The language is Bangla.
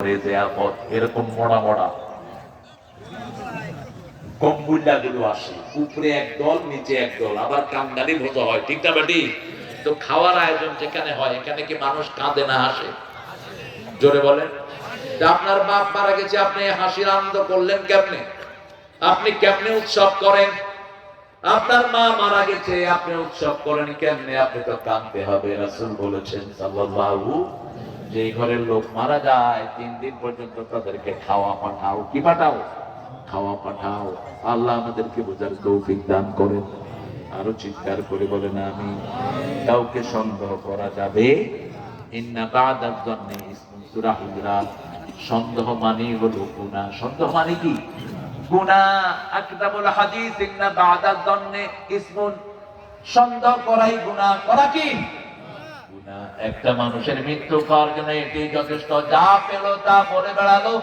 এরকম মোড়া মোড়া কম্বুল্লা গুলো আসে, উপরে একদল নিচে একদল, আবার কামদানি ভোজা হয়, ঠিক না বেটি? তো খাওয়ার আয়োজন যেখানে হয় এখানে কি মানুষ কাঁদে না হাসে? জোরে বলেন। আপনার বাপ মারা গেছে, আপনি হাসির আনন্দ করলেন কেমনে? আপনি কেমনে উৎসব করেন? আপনার মা মারা গেছে, আপনি উৎসব করেন কেমনে? আপনি তো কাঁদতে হবে। রাসূল বলেছেন সাল্লাল্লাহু, যে ঘরের লোক মারা যায় 3 দিন পর্যন্ত তাদেরকে খাওয়া পাঠাও। কি পাঠাও? খাওয়া পাঠাও। আল্লাহ আমাদেরকে বোঝার তৌফিক দান করেন। আরো চিৎকার করে বলেন আমিন। কাউকে সন্দেহ করা যাবে ইন্না বা'দাজ যন্নি ইসমুন, সূরা হুজুরাত। সন্দেহ মানে হলো গুনাহ। সন্দেহ মানে কি? গুনাহ। আকদাবুল হাদিস ইন্না বা'দাজ যন্নি ইসমুন, সন্দেহ করাই গুনাহ। করা কি? গুনাহ। একটা মানুষের মৃত্যু হওয়ার জন্য এটি যথেষ্ট। যা পেল তা বলে বেড়ালো,